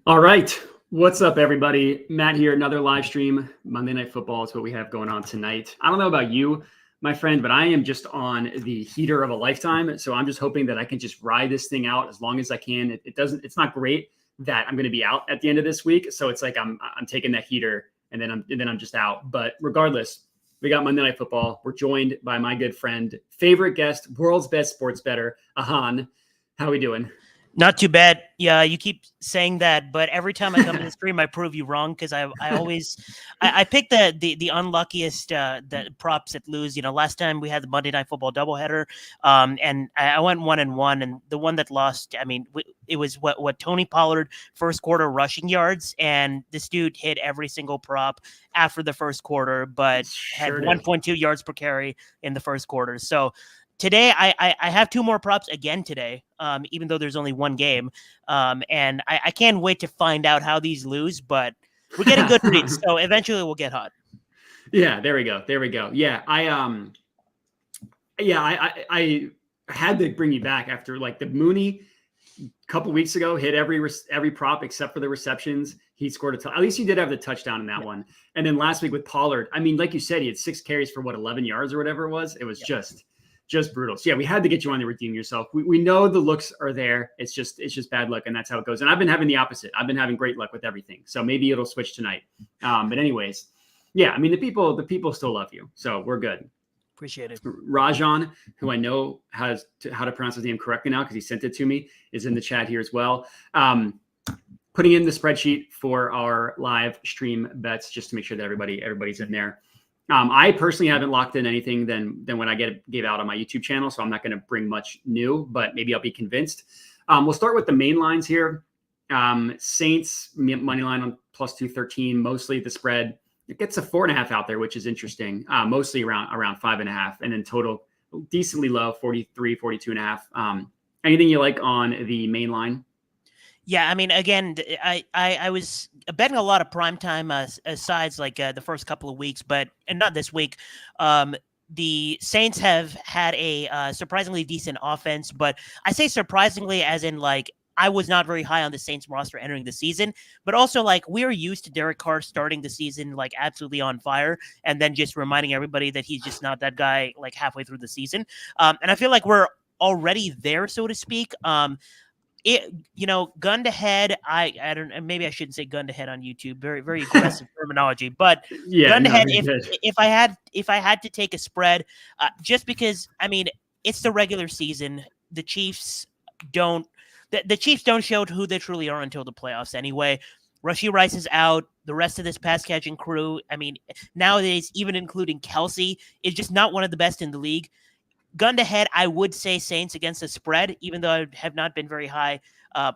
All right. What's up, everybody? Matt here. Another live stream. Monday Night Football is what we have going on tonight. I don't know about you, my friend, but I am just on the heater of a lifetime. So I'm just hoping that I can just ride this thing out as long as I can. It's not great that I'm going to be out at the end of this week. So it's like I'm taking that heater and then I'm just out. But regardless, we got Monday Night Football. We're joined by my good friend, favorite guest, world's best sports bettor, Ahaan. How we doing? Not too bad. Yeah, you keep saying that, but every time I come to the stream, I prove you wrong because I always I pick the unluckiest the props that lose. You know, last time we had the Monday Night Football doubleheader, and I went 1-1, and the one that lost, I mean, it was what Tony Pollard first quarter rushing yards, and this dude hit every single prop after the first quarter, but had 1.2 yards per carry in the first quarter. So. Today, I have two more props again today, even though there's only one game. And I can't wait to find out how these lose, but we're getting good reads, so eventually we'll get hot. Yeah, there we go. Yeah, I had to bring you back after like the Mooney a couple weeks ago hit every prop except for the receptions. He scored at least he did have the touchdown in that one. And then last week with Pollard, I mean, like you said, he had 6 carries for 11 yards or whatever it was. It was just brutal. So yeah, we had to get you on to redeem yourself. We know the looks are there. It's just bad luck, and that's how it goes. And I've been having the opposite. I've been having great luck with everything. So maybe it'll switch tonight. But anyways, yeah, I mean the people still love you. So we're good. Appreciate it. Rajan, who I know how to pronounce his name correctly now because he sent it to me, is in the chat here as well. Putting in the spreadsheet for our live stream bets just to make sure that everybody's in there. I personally haven't locked in anything than what I gave out on my YouTube channel, so I'm not going to bring much new, but maybe I'll be convinced. We'll start with the main lines here. Saints money line on plus 213, mostly the spread. It gets a 4.5 out there, which is interesting. Mostly around 5.5, and then total decently low, 43, 42.5. Anything you like on the main line? Yeah, I mean, again, I was betting a lot of primetime sides like the first couple of weeks, and not this week. The Saints have had a surprisingly decent offense, but I say surprisingly as in like I was not very high on the Saints roster entering the season, but also like we're used to Derek Carr starting the season like absolutely on fire and then just reminding everybody that he's just not that guy like halfway through the season. And I feel like we're already there, so to speak. Gun to head. I don't. Maybe I shouldn't say gun to head on YouTube. Very, very aggressive terminology. But yeah, gun to head. If I had to take a spread, just because I mean it's the regular season. The Chiefs don't. The Chiefs don't show who they truly are until the playoffs. Anyway, Rashee Rice is out. The rest of this pass catching crew. I mean, nowadays, even including Kelsey, is just not one of the best in the league. Gun to head, I would say Saints against the spread, even though I have not been very high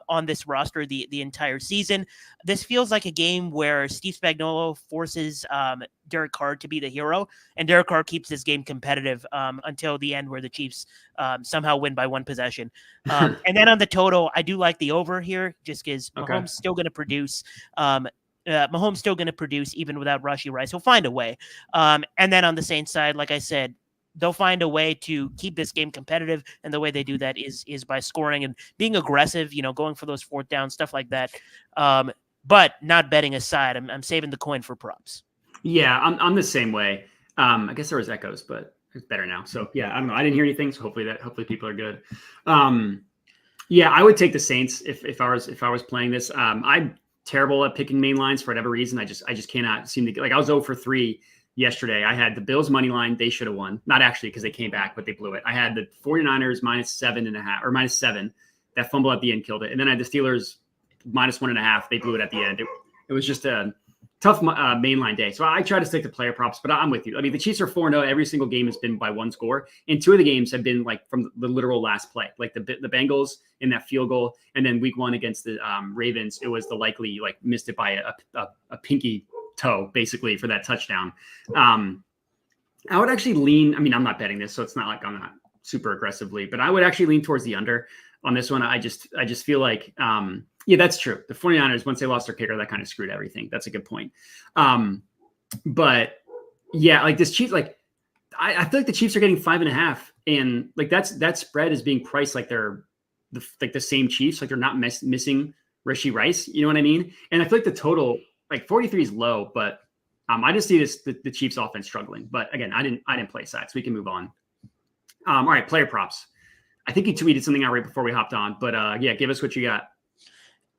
on this roster the entire season. This feels like a game where Steve Spagnuolo forces Derek Carr to be the hero, and Derek Carr keeps this game competitive until the end where the Chiefs somehow win by one possession. And then on the total, I do like the over here just because Mahomes still going to produce. Mahomes still going to produce even without Rashee Rice. He'll find a way. And then on the Saints side, like I said, they'll find a way to keep this game competitive, and the way they do that is by scoring and being aggressive, going for those 4th downs, stuff like that. But not betting aside, I'm saving the coin for props. Yeah, I'm the same way. I guess there was echoes, but it's better now. So yeah, I don't know. I didn't hear anything, so hopefully people are good. Yeah, I would take the Saints if I was playing this. I'm terrible at picking main lines for whatever reason. I just cannot seem to get, like I was 0 for 3 yesterday. I had the Bills money line. They should have won. Not actually because they came back, but they blew it. I had the 49ers -7.5 or -7. That fumble at the end killed it. And then I had the Steelers -1.5. They blew it at the end. It was just a tough mainline day. So I try to stick to player props, but I'm with you. I mean, the Chiefs are 4-0. Every single game has been by 1 score. And 2 of the games have been like from the literal last play, like the Bengals in that field goal. And then week 1 against the Ravens, it was the likely like missed it by a pinky toe basically for that touchdown. I would actually lean, I mean, I'm not betting this, so it's not like I'm not super aggressively, but I would actually lean towards the under on this one. I just feel like, yeah, that's true. The 49ers, once they lost their kicker, that kind of screwed everything. That's a good point. But yeah, like this Chiefs, like I feel like the Chiefs are getting 5.5, and like that spread is being priced like they're the same Chiefs, like they're not missing Rashee Rice. You know what I mean? And I feel like the total, like 43 is low, but I just see the Chiefs offense struggling. But again, I didn't play sacks. We can move on. All right, player props. I think you tweeted something out right before we hopped on, but yeah, give us what you got.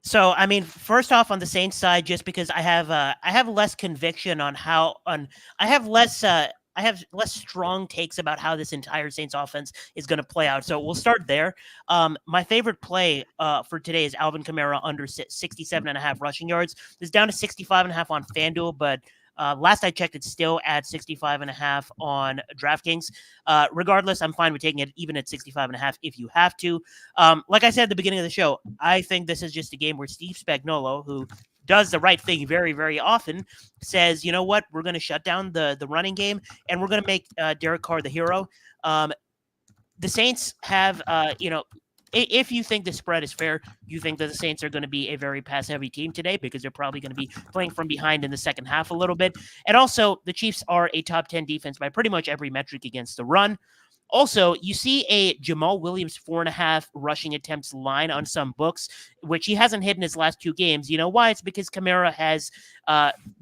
So, I mean, first off, on the Saints side, just because I have less conviction I have less strong takes about how this entire Saints offense is going to play out. So we'll start there. My favorite play for today is Alvin Kamara under 67.5 rushing yards. It's down to 65.5 on FanDuel, but last I checked, it's still at 65.5 on DraftKings. Regardless, I'm fine with taking it even at 65.5 if you have to. Like I said at the beginning of the show, I think this is just a game where Steve Spagnuolo, who does the right thing very, very often, says, you know what, we're going to shut down the running game, and we're going to make Derek Carr the hero. The Saints have, if you think the spread is fair, you think that the Saints are going to be a very pass-heavy team today because they're probably going to be playing from behind in the second half a little bit. And also, the Chiefs are a top 10 defense by pretty much every metric against the run. Also, you see a Jamal Williams 4.5 rushing attempts line on some books, which he hasn't hit in his last 2 games. You know why? It's because Kamara has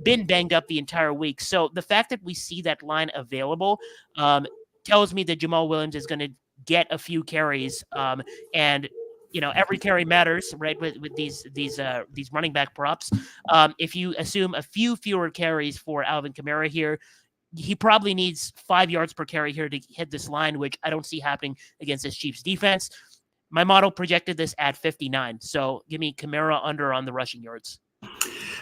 been banged up the entire week. So the fact that we see that line available tells me that Jamal Williams is going to get a few carries, and every carry matters, right? With these running back props, if you assume a few fewer carries for Alvin Kamara here, he probably needs 5 yards per carry here to hit this line, which I don't see happening against this Chiefs defense. My model projected this at 59, so give me Kamara under on the rushing yards.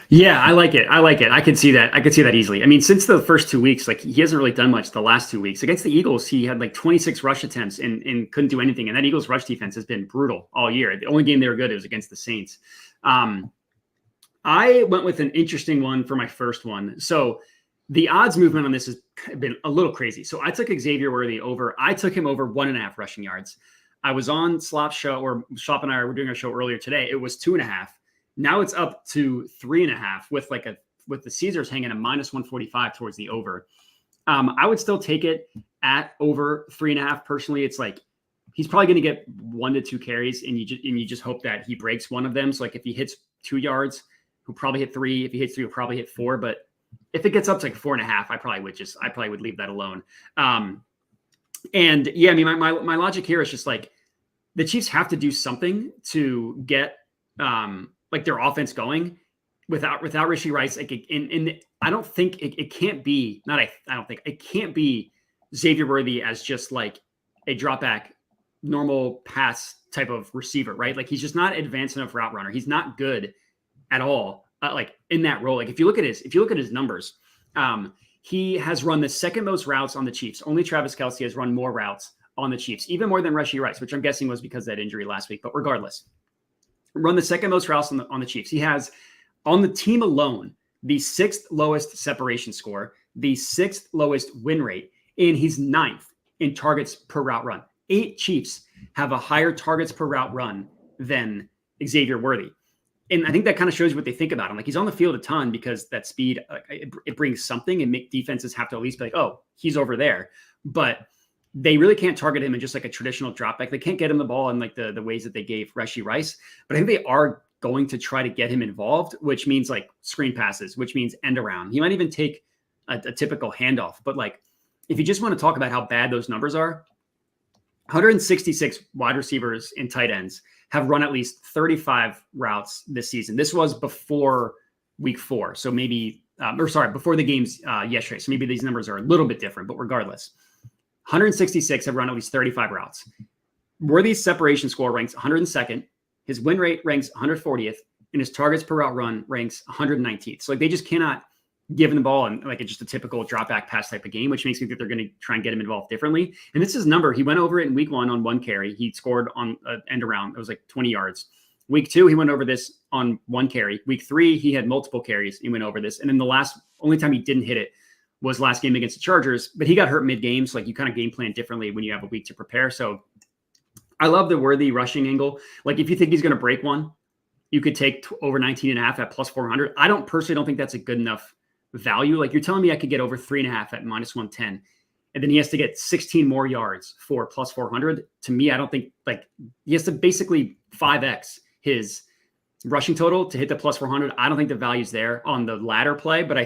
Yeah, I like it. I could see that. I could see that easily. I mean, since the first 2 weeks, like he hasn't really done much the last 2 weeks. Against the Eagles, he had like 26 rush attempts and couldn't do anything. And that Eagles rush defense has been brutal all year. The only game they were good was against the Saints. I went with an interesting one for my first one. So the odds movement on this has been a little crazy. So I took Xavier Worthy over. I took him over 1.5 rushing yards. I was on Slop's show, or Slop and I were doing our show earlier today. It was 2.5. Now it's up to 3.5 with the Caesars hanging a -145 towards the over. I would still take it at over 3.5. Personally, it's like he's probably going to get 1 to 2 carries, and you just hope that he breaks one of them. So like if he hits 2 yards, he'll probably hit 3. If he hits 3, he'll probably hit 4. But if it gets up to like 4.5, I probably would leave that alone. And yeah, I mean my logic here is just like the Chiefs have to do something to get like their offense going without Rashee Rice. Like, and I don't think it can't be I don't think it can't be Xavier Worthy as just like a drop back, normal pass type of receiver, right? Like he's just not advanced enough route runner. He's not good at all, like in that role. Like if you look at his numbers, he has run the second most routes on the Chiefs. Only Travis Kelce has run more routes on the Chiefs, even more than Rashee Rice, which I'm guessing was because of that injury last week. But regardless, run the second most routes on the Chiefs. He has on the team alone the 6th lowest separation score, the 6th lowest win rate, and he's 9th in targets per route run. 8 Chiefs have a higher targets per route run than Xavier Worthy. And I think that kind of shows you what they think about him. Like he's on the field a ton because that speed, it brings something and make defenses have to at least be like, oh, he's over there. But they really can't target him in just like a traditional drop back. They can't get him the ball in like the ways that they gave Rashee Rice. But I think they are going to try to get him involved, which means like screen passes, which means end around. He might even take a typical handoff. But like, if you just want to talk about how bad those numbers are, 166 wide receivers and tight ends have run at least 35 routes this season. This was before week 4. So maybe, before the games yesterday. So maybe these numbers are a little bit different, but regardless, 166 have run at least 35 routes. Worthy's separation score ranks 102nd. His win rate ranks 140th, and his targets per route run ranks 119th. So like they just cannot give him the ball in like just a typical drop back pass type of game, which makes me think they're going to try and get him involved differently. And this is his number. He went over it in week 1 on 1 carry. He scored on an end around. It was like 20 yards. Week 2, he went over this on 1 carry. Week 3, he had multiple only he went over this. And then the only time he didn't hit it was last game against the Chargers, but he got hurt mid-game. So like you kind of game plan differently when you have a week to prepare. So I love the Worthy rushing angle. Like if you think he's going to break one, you could take over 19.5 at plus 400. I personally don't think that's a good enough value. Like you're telling me I could get over 3.5 at -110, and then he has to get 16 more yards for plus 400. To me, I don't think like he has to basically 5x his rushing total to hit the plus 400. I don't think the value's there on the latter play, but I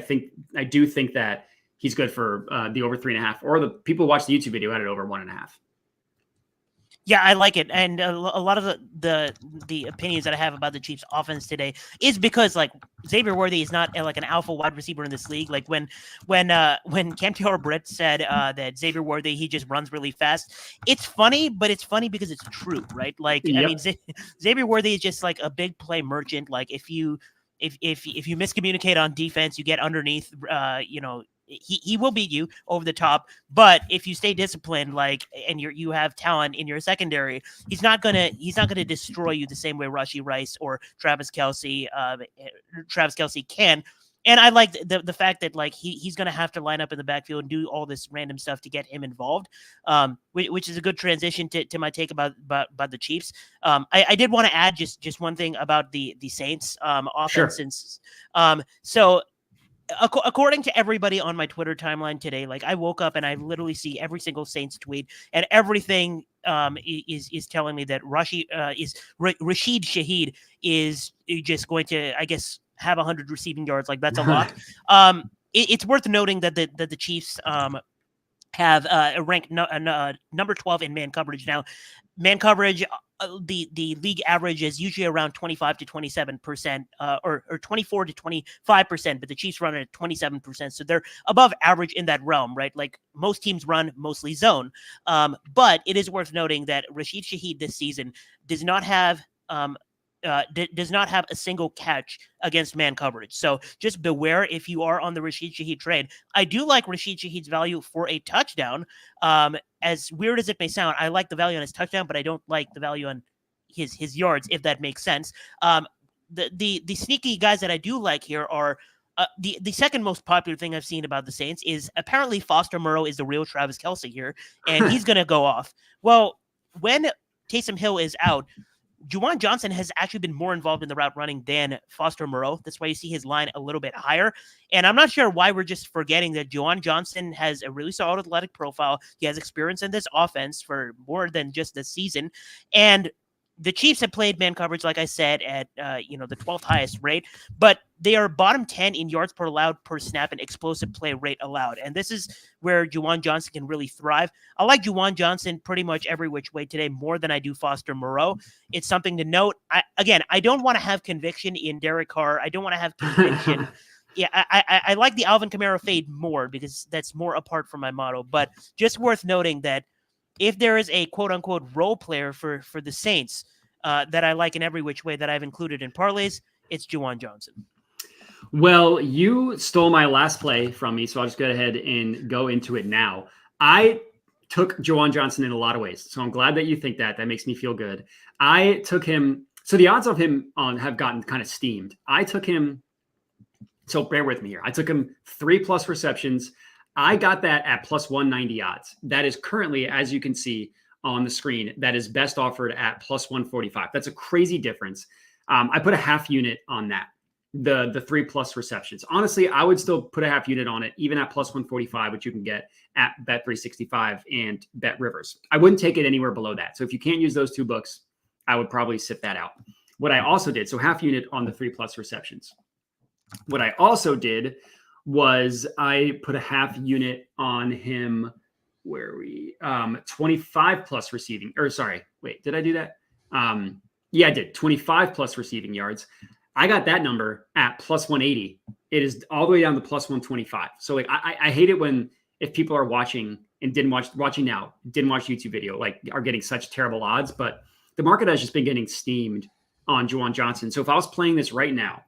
do think that he's good for the over 3.5, or the people who watch the YouTube video had it over 1.5. Yeah, I like it, and a lot of the opinions that I have about the Chiefs' offense today is because like Xavier Worthy is not like an alpha wide receiver in this league. Like when Cam Taylor-Britt said that Xavier Worthy, he just runs really fast. It's funny, but it's funny because it's true, right? Like I mean, Xavier Worthy is just like a big play merchant. Like if you miscommunicate on defense, you get underneath, he will beat you over the top. But if you stay disciplined, like, and you have talent in your secondary, he's not gonna destroy you the same way Rashee Rice or Travis Kelce can. And I like the fact that like he's gonna have to line up in the backfield and do all this random stuff to get him involved, which is a good transition to my take about the Chiefs. I did want to add just one thing about the Saints offense. Sure. So according to everybody on my Twitter timeline today, like I woke up and I literally see every single Saints tweet, and everything is telling me that Rashid Shaheed is just going to, I guess, have 100 receiving yards. Like that's a lot. It's worth noting that the Chiefs have ranked number 12 in man coverage. Now, man coverage, the league average is usually around 25 to 27%, or 24 to 25%, but the Chiefs run it at 27%. So they're above average in that realm, right? Like most teams run mostly zone. But it is worth noting that Rashid Shaheed this season does not have a single catch against man coverage. So just beware if you are on the Rashid Shaheed trade. I do like Rashid Shaheed's value for a touchdown. As weird as it may sound, I like the value on his touchdown, but I don't like the value on his yards, if that makes sense. The sneaky guys that I do like here are the second most popular thing I've seen about the Saints is apparently Foster Moreau is the real Travis Kelce here, and he's going to go off. Well, when Taysom Hill is out, Juwan Johnson has actually been more involved in the route running than Foster Moreau. That's why you see his line a little bit higher. And I'm not sure why we're just forgetting that Juwan Johnson has a really solid athletic profile. He has experience in this offense for more than just this season. And the Chiefs have played man coverage, like I said, at the 12th highest rate, but they are bottom 10 in yards per allowed per snap and explosive play rate allowed. And this is where Juwan Johnson can really thrive. I like Juwan Johnson pretty much every which way today more than I do Foster Moreau. It's something to note. I don't want to have conviction in Derek Carr. I don't want to have conviction. Yeah, I like the Alvin Kamara fade more because that's more apart from my model. But just worth noting that if there is a quote-unquote role player for the Saints that I like in every which way that I've included in parlays, it's Juwan Johnson. Well, you stole my last play from me, so I'll just go ahead and go into it now. I took Juwan Johnson in a lot of ways, so I'm glad that you think that. That makes me feel good. I took him, so the odds of him have gotten kind of steamed. I took him, so bear with me here. I took him 3+ receptions. I got that at plus 190 odds. That is currently, as you can see on the screen, that is best offered at plus 145. That's a crazy difference. I put a half unit on that, the 3+ receptions. Honestly, I would still put a half unit on it, even at plus 145, which you can get at Bet365 and Bet Rivers. I wouldn't take it anywhere below that. So if you can't use those two books, I would probably sit that out. What I also did, so half unit on the 3+ receptions. What I also did was I put a half unit on him. Where are we? 25+ receiving, or sorry, wait, did I do that? Yeah, I did. 25+ receiving yards. I got that number at plus 180. It is all the way down to plus 125. So like, I hate it if people are watching and didn't watch YouTube video, like are getting such terrible odds, but the market has just been getting steamed on Juwan Johnson. So if I was playing this right now,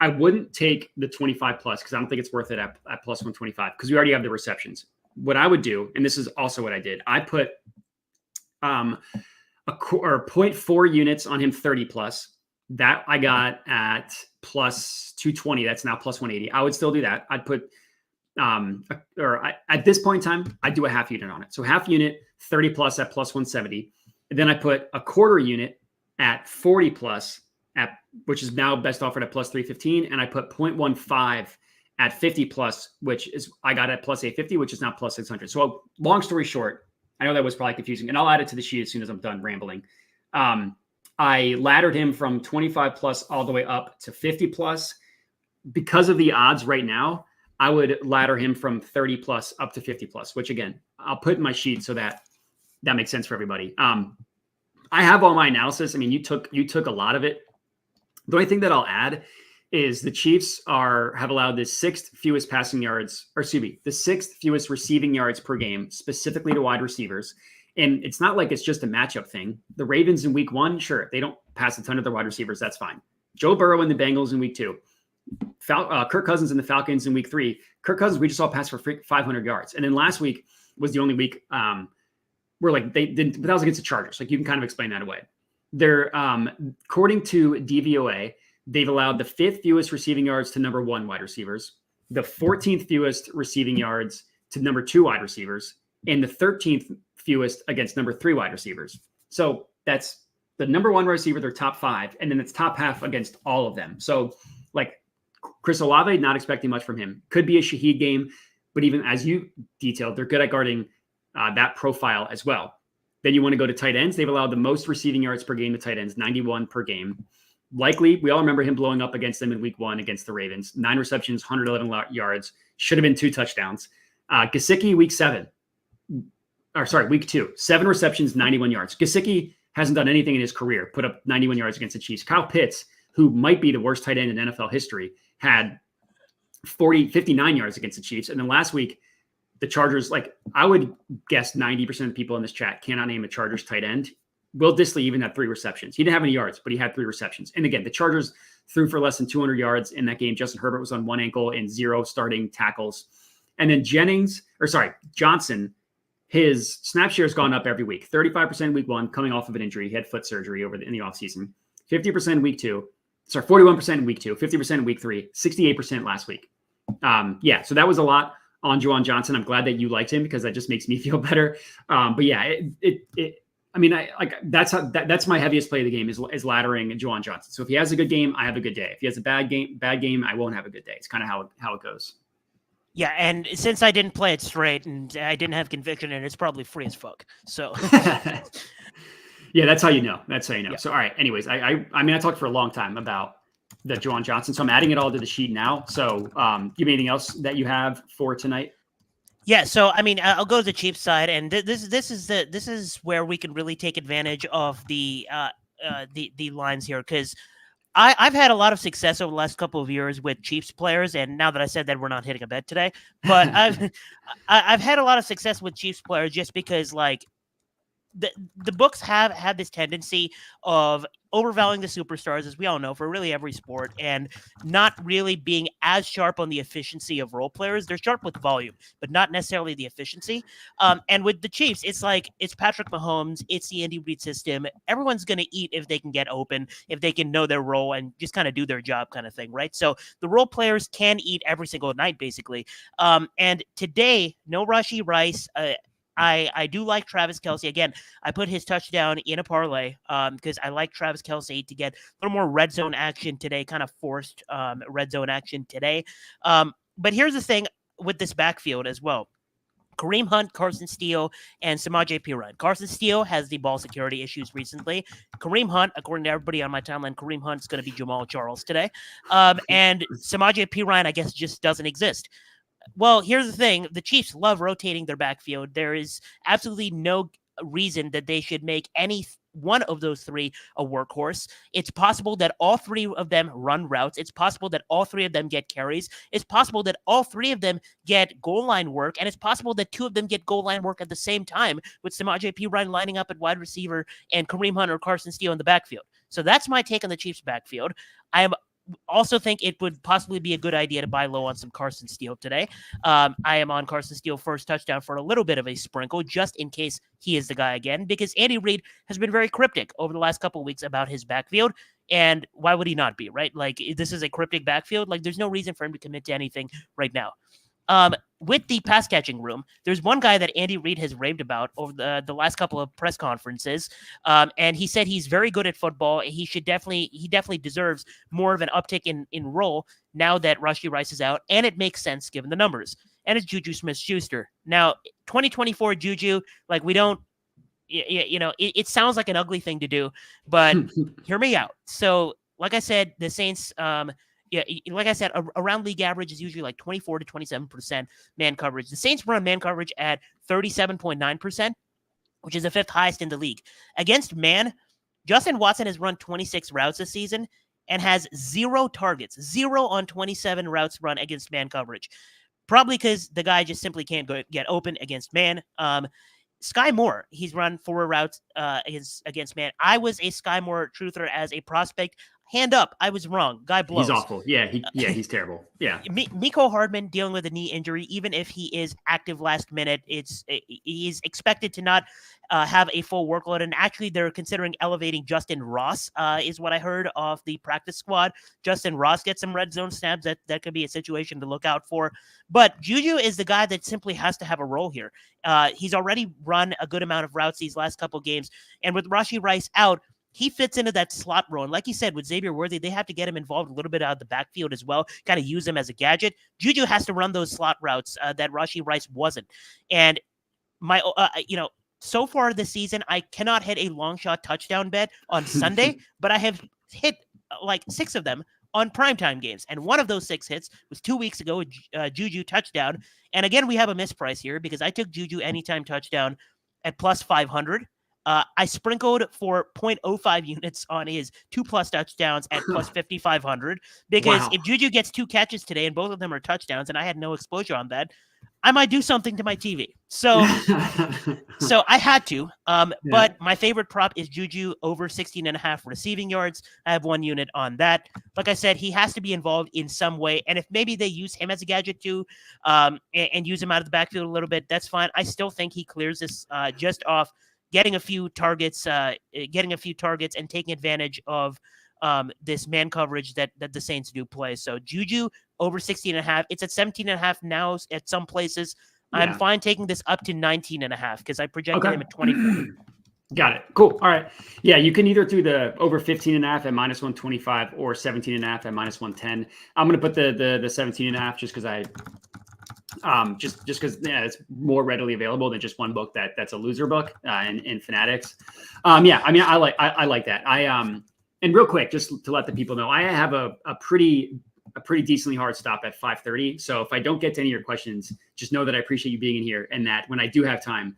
I wouldn't take the 25+ because I don't think it's worth it at plus 125 because we already have the receptions. What I would do, and this is also what I did, I put 0.4 units on him 30+. That I got at plus 220. That's now plus 180. I would still do that. I'd put, at this point in time, I'd do a half unit on it. So half unit 30+ at plus 170. And then I put a quarter unit at 40+, which is now best offered at plus 315. And I put 0.15 at 50+, which is I got at plus 850, which is now plus 600. So long story short, I know that was probably confusing, and I'll add it to the sheet as soon as I'm done rambling. I laddered him from 25 plus all the way up to 50 plus. Because of the odds right now, I would ladder him from 30 plus up to 50 plus, which again, I'll put in my sheet so that makes sense for everybody. I have all my analysis. I mean, you took a lot of it. The only thing that I'll add is the Chiefs have allowed the sixth fewest passing yards, or excuse me, the sixth fewest receiving yards per game, specifically to wide receivers. And it's not like it's just a matchup thing. The Ravens in week 1, sure, they don't pass a ton of their wide receivers. That's fine. Joe Burrow and the Bengals in week 2. Kirk Cousins and the Falcons in week 3. Kirk Cousins, we just saw pass for 500 yards. And then last week was the only week where like they didn't, but that was against the Chargers. Like you can kind of explain that away. They're according to DVOA, they've allowed the 5th fewest receiving yards to number 1 wide receivers, the 14th fewest receiving yards to number 2 wide receivers, and the 13th fewest against number 3 wide receivers. So that's the number 1 receiver, their top 5, and then it's top half against all of them. So like Chris Olave, not expecting much from him. Could be a Shaheed game, but even as you detailed, they're good at guarding that profile as well. Then you want to go to tight ends. They've allowed the most receiving yards per game to tight ends, 91 per game. Likely, we all remember him blowing up against them in week 1 against the Ravens. 9 receptions, 111 yards. Should have been 2 touchdowns. Gesicki, week 2. 7 receptions, 91 yards. Gesicki hasn't done anything in his career, put up 91 yards against the Chiefs. Kyle Pitts, who might be the worst tight end in NFL history, had 59 yards against the Chiefs. And then last week, the Chargers, like I would guess 90% of the people in this chat cannot name a Chargers tight end. Will Dissly even had 3 receptions. He didn't have any yards, but he had 3 receptions. And again, the Chargers threw for less than 200 yards in that game. Justin Herbert was on 1 ankle and 0 starting tackles. And then Johnson, his snap share has gone up every week. 35% in week 1, coming off of an injury. He had foot surgery in the offseason. 50% in week 2. 41% in week 2, 50% in week 3, 68% last week. So that was a lot on Juwan Johnson. I'm glad that you liked him because that just makes me feel better. But yeah, that's my heaviest play of the game is laddering Juwan Johnson. So if he has a good game, I have a good day. If he has a bad game, I won't have a good day. It's kind of how it goes. Yeah, and since I didn't play it straight and I didn't have conviction, and it's probably free as fuck. So. Yeah, that's how you know. Yeah. So, all right. Anyways, I talked for a long time about the Juwan Johnson, so I'm adding it all to the sheet now. So, you have anything else that you have for tonight? Yeah. So, I mean, I'll go to the Chiefs side, and this is where we can really take advantage of the lines here because I've had a lot of success over the last couple of years with Chiefs players, and now that I said that, we're not hitting a bet today, but I've had a lot of success with Chiefs players just because like. The books have had this tendency of overvaluing the superstars, as we all know, for really every sport, and not really being as sharp on the efficiency of role players. They're sharp with volume, but not necessarily the efficiency. And with the Chiefs, it's like it's Patrick Mahomes, it's the Andy Reid system. Everyone's going to eat if they can get open, if they can know their role and just kind of do their job kind of thing, right? So the role players can eat every single night, basically. And today, no Rashee Rice. I do like Travis Kelce. Again, I put his touchdown in a parlay because I like Travis Kelce to get a little more red zone action today, kind of forced red zone action today. But here's the thing with this backfield as well. Kareem Hunt, Carson Steele, and Samaje Perine. Carson Steele has the ball security issues recently. Kareem Hunt, according to everybody on my timeline, Kareem Hunt's going to be Jamal Charles today. And Samaje Perine, I guess, just doesn't exist. Well, here's the thing. The Chiefs love rotating their backfield. There is absolutely no reason that they should make any one of those 3 a workhorse. It's possible that all 3 of them run routes. It's possible that all 3 of them get carries. It's possible that all 3 of them get goal line work. And it's possible that 2 of them get goal line work at the same time with Samaje Perine lining up at wide receiver and Kareem Hunt or Carson Steele in the backfield. So that's my take on the Chiefs backfield. I also think it would possibly be a good idea to buy low on some Carson Steele today. I am on Carson Steele first touchdown for a little bit of a sprinkle, just in case he is the guy again, because Andy Reid has been very cryptic over the last couple of weeks about his backfield. And why would he not be, right? Like, this is a cryptic backfield. Like, there's no reason for him to commit to anything right now. With the pass catching room, there's one guy that Andy Reid has raved about over the last couple of press conferences. And he said he's very good at football. He definitely deserves more of an uptick in role now that Rashee Rice is out. And it makes sense given the numbers. And it's Juju Smith-Schuster. Now, 2024 Juju, like it sounds like an ugly thing to do, but hear me out. So, like I said, the Saints, like I said, around league average is usually like 24 to 27% man coverage. The Saints run man coverage at 37.9%, which is the 5th highest in the league. Against man, Justin Watson has run 26 routes this season and has 0 targets, 0 on 27 routes run against man coverage. Probably because the guy just simply can't get open against man. Sky Moore, he's run 4 routes against man. I was a Sky Moore truther as a prospect. Hand up, I was wrong. Guy blows. He's awful. Yeah, he's terrible. Yeah. Miko Hardman dealing with a knee injury, even if he is active last minute, he's expected to not have a full workload. And actually, they're considering elevating Justin Ross, is what I heard off the practice squad. Justin Ross gets some red zone snaps. That could be a situation to look out for. But Juju is the guy that simply has to have a role here. He's already run a good amount of routes these last couple games. And with Rashee Rice out, he fits into that slot role. And like you said, with Xavier Worthy, they have to get him involved a little bit out of the backfield as well, kind of use him as a gadget. Juju has to run those slot routes that Rashee Rice wasn't. And so far this season, I cannot hit a long shot touchdown bet on Sunday, but I have hit like 6 of them on primetime games. And one of those 6 hits was 2 weeks ago, Juju touchdown. And again, we have a misprice here because I took Juju anytime touchdown at plus 500. I sprinkled for 0.05 units on his 2+ touchdowns at plus 5,500 because if Juju gets 2 catches today and both of them are touchdowns and I had no exposure on that, I might do something to my TV. So I had to. But my favorite prop is Juju over 16.5 receiving yards. I have 1 unit on that. Like I said, he has to be involved in some way. And if maybe they use him as a gadget too, and use him out of the backfield a little bit, that's fine. I still think he clears this just off getting a few targets and taking advantage of this man coverage that the Saints do play. So Juju over 16.5. It's at 17.5 now at some places. Yeah. I'm fine taking this up to 19.5 because I projected him at 24. Got it. Cool. All right. Yeah, you can either do the over 15.5 at minus 125 or 17.5 at minus 110. I'm going to put the 17.5 just because just because it's more readily available than just one book that's a loser book in Fanatics. I like that. And real quick, just to let the people know, I have a pretty decently hard stop at 5:30. So if I don't get to any of your questions, just know that I appreciate you being in here and that when I do have time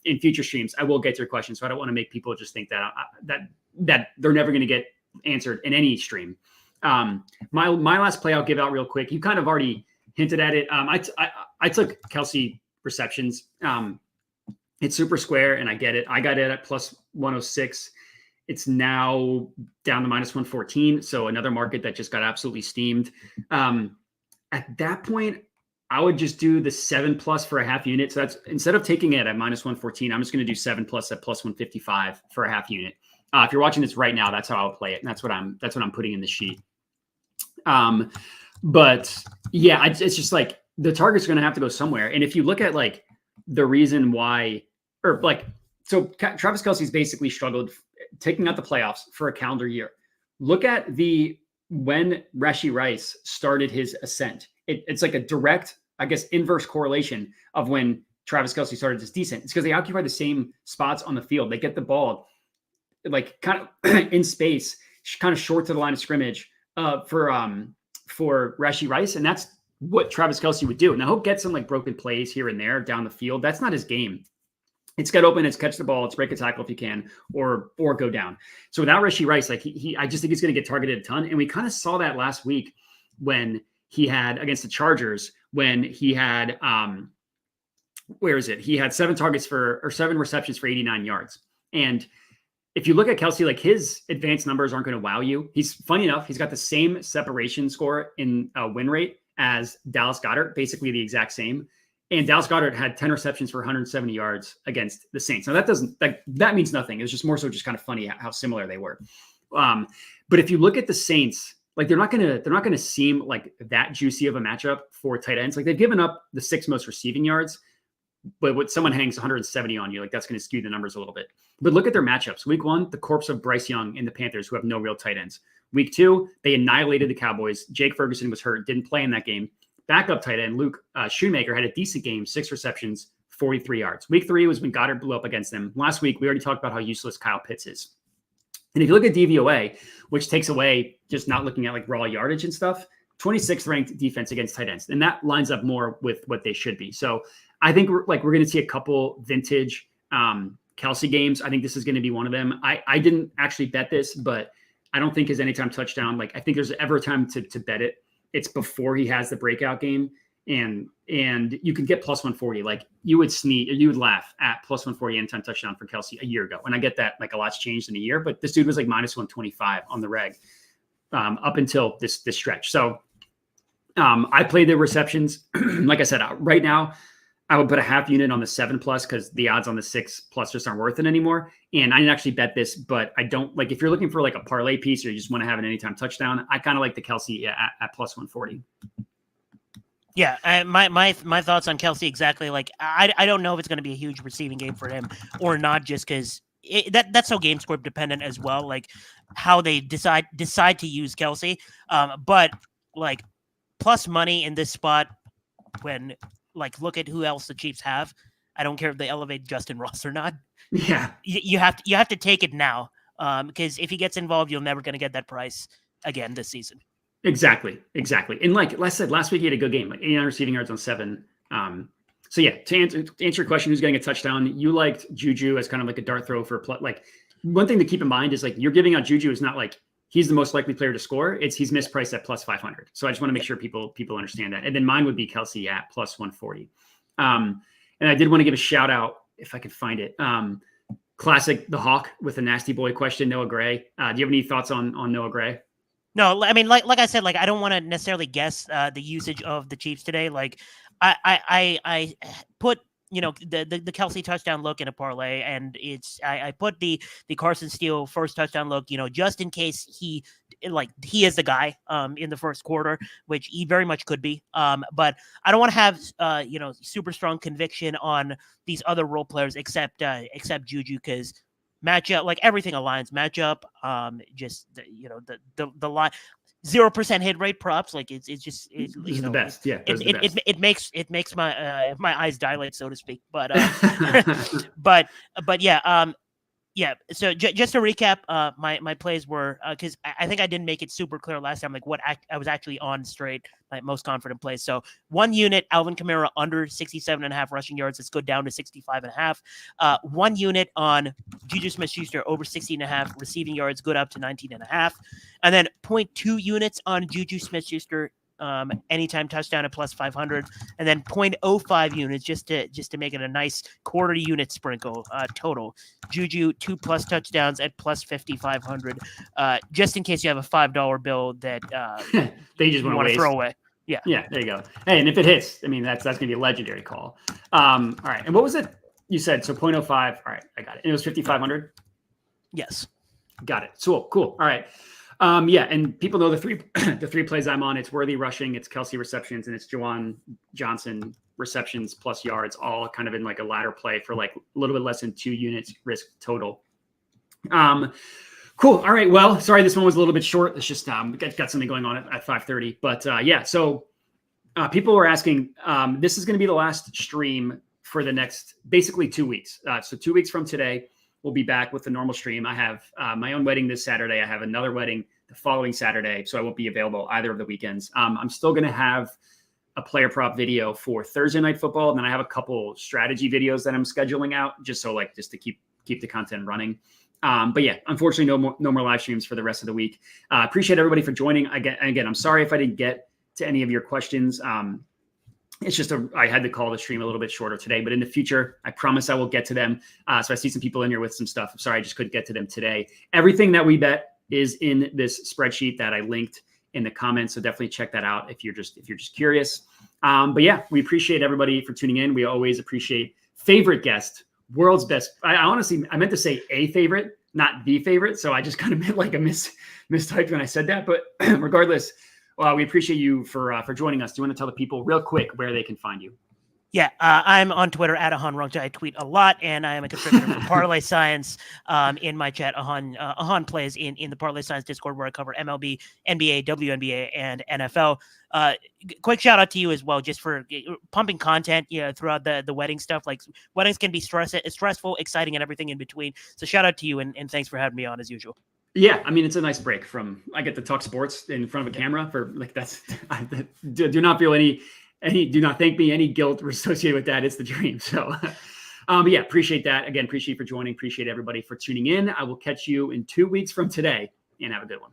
in future streams, I will get to your questions. So I don't want to make people just think that they're never going to get answered in any stream. My last play I'll give out real quick. You kind of already hinted at it. I took Kelsey receptions. It's super square, and I get it. I got it at plus 106. It's now down to minus 114. So another market that just got absolutely steamed. At that point, I would just do the 7+ for a half unit. So that's instead of taking it at minus 114, I'm just going to do 7+ at plus 155 for a half unit. If you're watching this right now, that's how I'll play it. And that's what I'm putting in the sheet. But yeah, it's just like the target's going to have to go somewhere. And if you look at like the reason why, or like, so Travis Kelce's basically struggled taking out the playoffs for a calendar year. Look at when Rashee Rice started his ascent. It's like a direct, I guess, inverse correlation of when Travis Kelce started his descent. It's because they occupy the same spots on the field. They get the ball like kind of in space, kind of short to the line of scrimmage for Rashee Rice. And that's what Travis Kelce would do. Now he'll get some like broken plays here and there down the field. That's not his game. It's get open, it's catch the ball, it's break a tackle if you can, or go down. So without Rashee Rice, like I just think he's going to get targeted a ton. And we kind of saw that last week when he had against the Chargers, when he had He had 7 receptions for 89 yards. And if you look at Kelce, like his advanced numbers aren't going to wow you. He's funny enough, he's got the same separation score in win rate as Dallas Goedert, basically the exact same. And Dallas Goedert had 10 receptions for 170 yards against the Saints. Now that means nothing. It's just more so just kind of funny how similar they were. But if you look at the Saints, like they're not gonna seem like that juicy of a matchup for tight ends. Like they've given up the 6th most receiving yards, but when someone hangs 170 on you, like that's going to skew the numbers a little bit. But look at their matchups. Week 1, the corpse of Bryce Young and the Panthers, who have no real tight ends. Week 2, they annihilated the Cowboys. Jake Ferguson was hurt, didn't play in that game. Backup tight end Luke Shoemaker had a decent game, 6 receptions, 43 yards. Week 3 was when Goddard blew up against them. Last week, we already talked about how useless Kyle Pitts is. And if you look at DVOA, which takes away just not looking at like raw yardage and stuff, 26th ranked defense against tight ends. And that lines up more with what they should be. So I think we're going to see a couple vintage Kelce games. I think this is going to be one of them. I didn't actually bet this, but I don't think his anytime touchdown, like I think there's ever a time to bet it. It's before he has the breakout game. And you can get plus 140. Like you would laugh at plus 140 anytime touchdown for Kelce a year ago. And I get that like a lot's changed in a year, but this dude was like minus 125 on the reg up until this stretch. So I played the receptions. Like I said, right now I would put a half unit on the 7+ because the odds on the 6+ just aren't worth it anymore. And I didn't actually bet this, but I don't like if you're looking for like a parlay piece or you just want to have an anytime touchdown, I kind of like the Kelce at plus 140. Yeah, my thoughts on Kelce exactly. Like I don't know if it's going to be a huge receiving game for him or not, just because that's so game script dependent as well. Like how they decide to use Kelce. But like plus money in this spot when like look at who else the Chiefs have. I don't care if they elevate Justin Ross or not. Yeah, you have to take it now because if he gets involved, you're never going to get that price again this season. Exactly. And like I said, last week he had a good game, like 89 receiving yards on 7. So yeah, to answer your question, who's getting a touchdown? You liked Juju as kind of like a dart throw for like one thing to keep in mind is like you're giving out Juju is not like he's the most likely player to score. He's mispriced at plus 500. So I just want to make sure people understand that. And then mine would be Kelce at plus 140. And I did want to give a shout out if I could find it. Classic the Hawk with a nasty boy question, Noah Gray. Do you have any thoughts on Noah Gray? No, I mean, like I said, like I don't want to necessarily guess the usage of the Chiefs today. Like I put the Kelce touchdown look in a parlay, and I put the Carson Steele first touchdown look, just in case he is the guy in the first quarter, which he very much could be. But I don't want to have super strong conviction on these other role players except Juju because. Matchup, like everything aligns. Matchup, just the line, 0% hit rate props. Like it's the best. Yeah, it makes my my eyes dilate, so to speak. But but yeah. Yeah, so just to recap, my plays were because I think I didn't make it super clear last time, like what I was actually on straight, my most confident plays. So 1 unit, Alvin Kamara under 67.5 rushing yards. Let's go down to 65.5. 1 unit on Juju Smith-Schuster over 60.5 receiving yards, good up to 19.5. And then 0.2 units on Juju Smith-Schuster anytime touchdown at plus 500, and then 0.05 units just to make it a nice quarter unit sprinkle total. Juju 2+ touchdowns at plus 5,500, just in case you have a $5 bill that they just want to throw away. Yeah, there you go. Hey, and if it hits, I mean that's gonna be a legendary call. All right, and what was it you said? So 0.05. All right, I got it. It was 5,500. Yes, got it. So cool. All right. Yeah, and people know the three plays I'm on. It's Worthy rushing, it's Kelce receptions, and it's Juwan Johnson receptions plus yards, all kind of in like a ladder play for like a little bit less than 2 units risk total. Cool. All right. Well, sorry, this one was a little bit short. It's just got something going on at 5:30. But yeah, so people were asking. This is going to be the last stream for the next basically 2 weeks. So 2 weeks from today. We'll be back with the normal stream. I have my own wedding this Saturday. I have another wedding the following Saturday, so I won't be available either of the weekends. I'm still going to have a player prop video for Thursday Night Football, and then I have a couple strategy videos that I'm scheduling out just to keep the content running. But yeah, unfortunately, no more live streams for the rest of the week. Appreciate everybody for joining. Again, I'm sorry if I didn't get to any of your questions. It's just I had to call the stream a little bit shorter today, but in the future, I promise I will get to them. So I see some people in here with some stuff. I'm sorry, I just couldn't get to them today. Everything that we bet is in this spreadsheet that I linked in the comments. So definitely check that out if you're just curious. But yeah, we appreciate everybody for tuning in. We always appreciate favorite guest, world's best. I honestly meant to say a favorite, not the favorite. So I just kind of meant like a mistyped when I said that. But regardless, we appreciate you for joining us. Do you want to tell the people real quick where they can find you? Yeah, I'm on Twitter at Ahaan Rungta. I tweet a lot, and I am a contributor for Parlay Science in my chat. Ahaan plays in the Parlay Science Discord where I cover MLB, NBA, WNBA, and NFL. Quick shout out to you as well, just for pumping content throughout the wedding stuff. Like, weddings can be stressful, exciting, and everything in between. So shout out to you, and thanks for having me on as usual. Yeah, I mean, it's a nice break from I get to talk sports in front of a camera for like that's do not feel any do not thank me any guilt associated with that. It's the dream. So but yeah, appreciate that. Again, appreciate you for joining. Appreciate everybody for tuning in. I will catch you in 2 weeks from today, and have a good one.